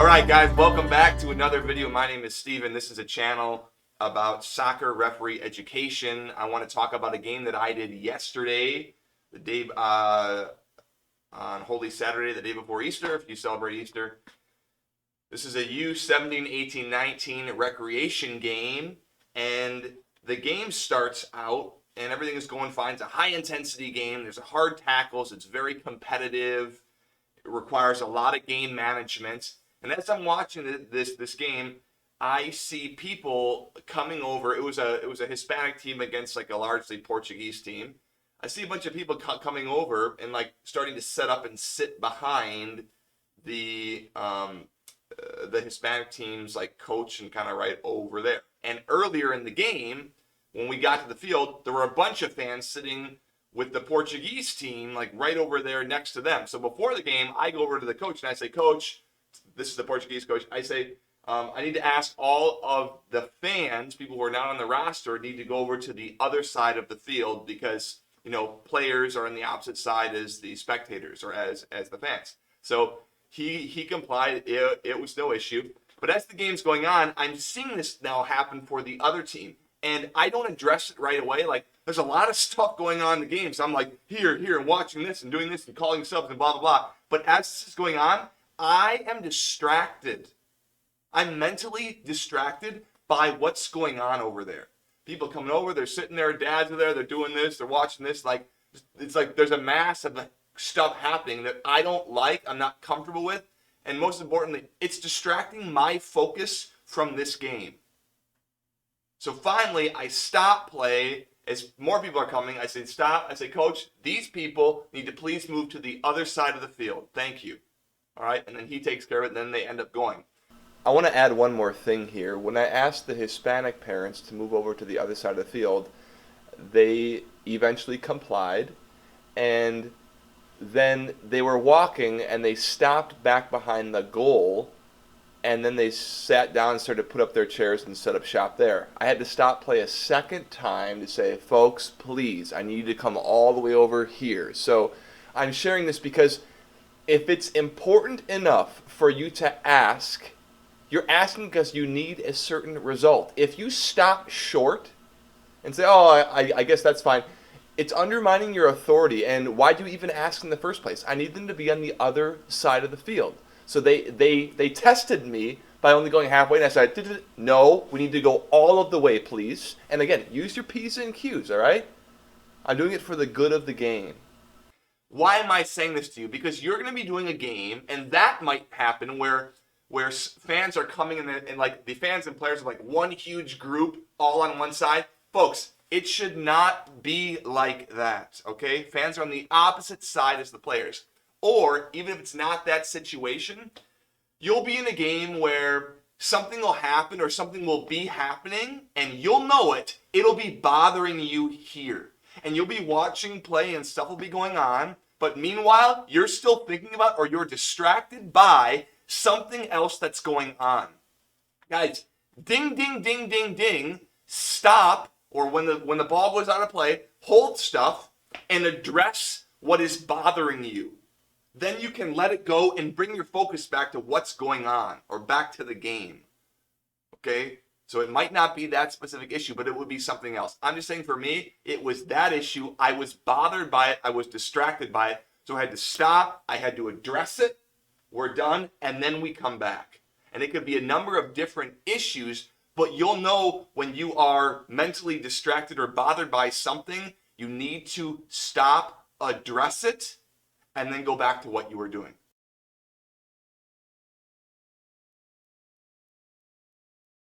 All right, guys, welcome back to another video. My name is Steven. This is a channel about soccer referee education. I want to talk about a game that I did yesterday, the day on Holy Saturday, the day before Easter, if you celebrate Easter. This is a U17, 18, 19 recreation game, and the game starts out and everything is going fine. It's a high-intensity game. There's hard tackles. It's very competitive. It requires a lot of game management. And as I'm watching this game, I see people coming over. It was a Hispanic team against like a largely Portuguese team. I see a bunch of people coming over and like starting to set up and sit behind the Hispanic team's like coach and kind of right over there. And earlier in the game, when we got to the field, there were a bunch of fans sitting with the Portuguese team like right over there next to them. So before the game, I go over to the coach and I say, "Coach," this is the Portuguese coach, I say, I need to ask all of the fans, people who are not on the roster, need to go over to the other side of the field because, you know, players are on the opposite side as the spectators or as the fans. So he complied. It was no issue. But as the game's going on, I'm seeing this now happen for the other team. And I don't address it right away. Like, there's a lot of stuff going on in the game. So I'm like, here, and watching this and doing this and calling subs and blah, blah, blah. But as this is going on, I am distracted. I'm mentally distracted by what's going on over there. People coming over, they're sitting there, dads are there, they're doing this, they're watching this. Like, it's like there's a mass of stuff happening that I don't like, I'm not comfortable with. And most importantly, it's distracting my focus from this game. So finally, I stop play. As more people are coming, I say, stop. I say, "Coach, these people need to please move to the other side of the field. Thank you." All right, and then he takes care of it, and then they end up going. I want to add one more thing here. When I asked the Hispanic parents to move over to the other side of the field, they eventually complied, and then they were walking, and they stopped back behind the goal, and then they sat down and started to put up their chairs and set up shop there. I had to stop play a second time to say, "Folks, please, I need you to come all the way over here." So I'm sharing this because if it's important enough for you to ask, you're asking because you need a certain result. If you stop short and say, "Oh, I guess that's fine," it's undermining your authority. And why do you even ask in the first place? I need them to be on the other side of the field. So they tested me by only going halfway, and I said, "No, we need to go all of the way, please." And again, use your P's and Q's, all right? I'm doing it for the good of the game. Why am I saying this to you? Because you're going to be doing a game, and that might happen where fans are coming in and like the fans and players are like one huge group all on one side. Folks, it should not be like that, okay? Fans are on the opposite side as the players. Or even if it's not that situation, you'll be in a game where something will happen or something will be happening and you'll know it. It'll be bothering you here. And you'll be watching play and stuff will be going on. But meanwhile, you're still thinking about or you're distracted by something else that's going on. Guys, ding, ding, ding, ding, ding. Stop, or when the ball goes out of play, hold stuff and address what is bothering you. Then you can let it go and bring your focus back to what's going on or back to the game. Okay? So it might not be that specific issue, but it would be something else. I'm just saying for me, it was that issue. I was bothered by it. I was distracted by it. So I had to stop. I had to address it. We're done. And then we come back. And it could be a number of different issues, but you'll know when you are mentally distracted or bothered by something, you need to stop, address it, and then go back to what you were doing.